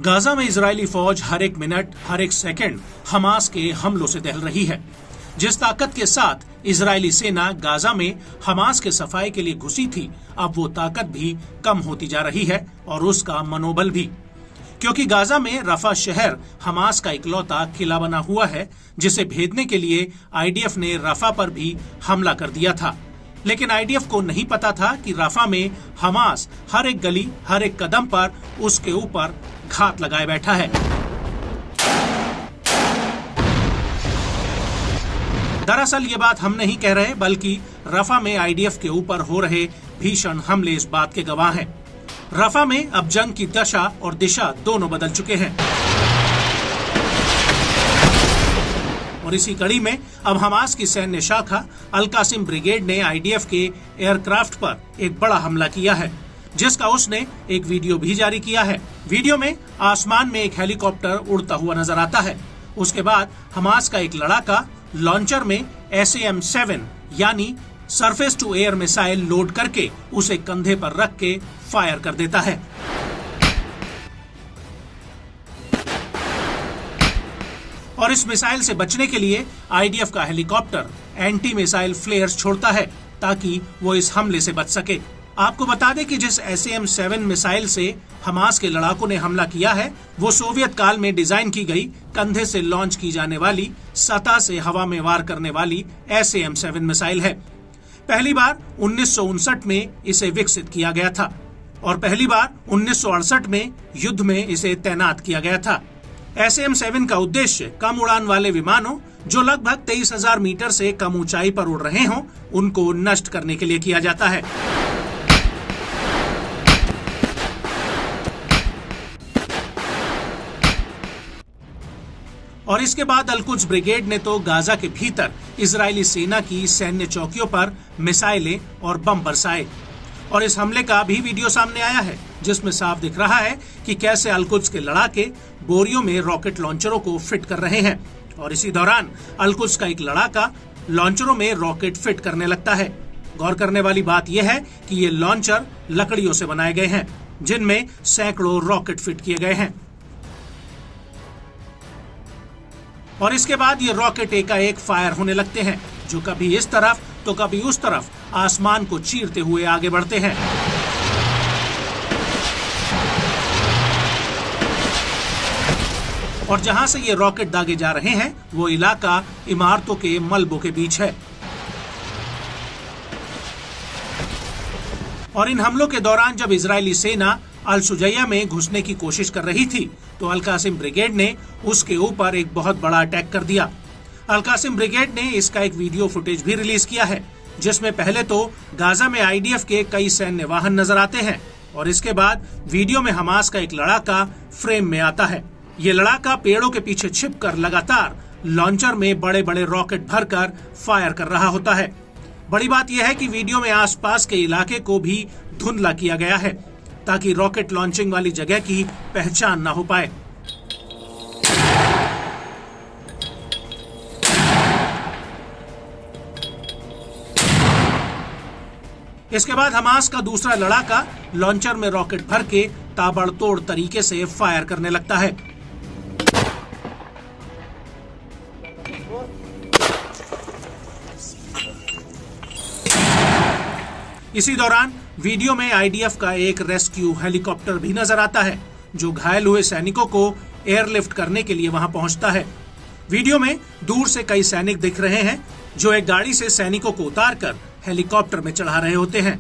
Gaza में Israeli फौज हर एक मिनट हर एक सेकंड हमास के हमलों से दहल रही है। जिस ताकत के साथ इजरायली सेना गाजा में हमास के सफाई के लिए घुसी थी, अब वो ताकत भी कम होती जा रही है और उसका मनोबल भी, क्योंकि गाजा में रफा शहर हमास का इकलौता किला बना हुआ है जिसे भेदने के लिए आईडीएफ ने रफा पर भी हमला कर दिया था। लेकिन आईडीएफ को नहीं पता था कि रफा में हमास हर एक गली हर एक कदम पर उसके ऊपर घात लगाए बैठा है। दरअसल ये बात हम नहीं कह रहे, बल्कि रफा में आईडीएफ के ऊपर हो रहे भीषण हमले इस बात के गवाह हैं। रफा में अब जंग की दशा और दिशा दोनों बदल चुके हैं और इसी कड़ी में अब हमास की सैन्य शाखा अल कासिम ब्रिगेड ने आईडीएफ के एयरक्राफ्ट पर एक बड़ा हमला किया है, जिसका उसने एक वीडियो भी जारी किया है। वीडियो में आसमान में एक हेलीकॉप्टर उड़ता हुआ नजर आता है। उसके बाद हमास का एक लड़ाका लॉन्चर में SAM-7 यानी surface to air missile load करके उसे कंधे पर रख के फायर कर देता है। और इस मिसाइल से बचने के लिए आईडीएफ का हेलीकॉप्टर एंटी मिसाइल फ्लेयर्स छोड़ता है ताकि वो इस हमले से बच सके। आपको बता दें कि जिस SAM-7 मिसाइल से हमास के लड़ाकों ने हमला किया है, वो सोवियत काल में डिजाइन की गई कंधे से लॉन्च की जाने वाली सतह से हवा में वार करने वाली SAM-7 मिसाइल है। पहली बार 1959 में इसे विकसित किया गया था और पहली बार 1968 में युद्ध में इसे तैनात किया गया था। SAM-7 का उद्देश्य कम उड़ान वाले विमानों जो लगभग 23,000 मीटर से कम ऊंचाई पर उड़ रहे हों, उनको नष्ट करने के लिए किया जाता है। और इसके बाद अल-कुद्स ब्रिगेड ने तो गाजा के भीतर इजरायली सेना की सैन्य चौकियों पर मिसाइलें और बम बरसाए और इस हमले का भी वीडियो सामने आया है, जिसमें साफ दिख रहा है कि कैसे अल-कुद्स के लड़ाके बोरियों में रॉकेट लॉन्चरों को फिट कर रहे हैं और इसी दौरान अल-कुद्स का एक लड़ाका लॉन्चरों में रॉकेट फिट करने लगता है। गौर करने वाली बात यह है कि ये लॉन्चर लकड़ियों से बनाए गए हैं, जिनमें सैकड़ों रॉकेट फिट किए गए हैं और इसके बाद ये रॉकेट एकाएक फायर होने लगते हैं, जो कभी इस तरफ तो कभी उस तरफ आसमान को चीरते हुए आगे बढ़ते हैं। और जहां से ये रॉकेट दागे जा रहे हैं, वो इलाका इमारतों के मलबों के बीच है। और इन हमलों के दौरान जब इजरायली सेना अल शुजैया में घुसने की कोशिश कर रही थी, तो अल कासिम ब्रिगेड ने उसके ऊपर एक बहुत बड़ा अटैक कर दिया। अल कासिम ब्रिगेड ने इसका एक वीडियो फुटेज भी रिलीज किया है, जिसमें पहले तो गाजा में आईडीएफ के कई सैन्य वाहन नजर आते हैं और इसके बाद वीडियो में हमास का एक लड़ाका फ्रेम में आता है। ये लड़ाका पेड़ों के पीछे छिपकर लगातार लॉन्चर में बड़े बड़े रॉकेट भरकर फायर कर रहा होता है। बड़ी बात यह है कि वीडियो में आसपास के इलाके को भी धुंधला किया गया है ताकि रॉकेट लॉन्चिंग वाली जगह की पहचान न हो पाए। इसके बाद हमास का दूसरा लड़ाका लॉन्चर में रॉकेट भर के ताबड़तोड़ तरीके से फायर करने लगता है। इसी दौरान वीडियो में आईडीएफ का एक रेस्क्यू हेलीकॉप्टर भी नजर आता है, जो घायल हुए सैनिकों को एयरलिफ्ट करने के लिए वहां पहुंचता है। वीडियो में दूर से कई सैनिक दिख रहे हैं जो एक गाड़ी से सैनिकों को उतारकर हेलीकॉप्टर में चढ़ा रहे होते हैं।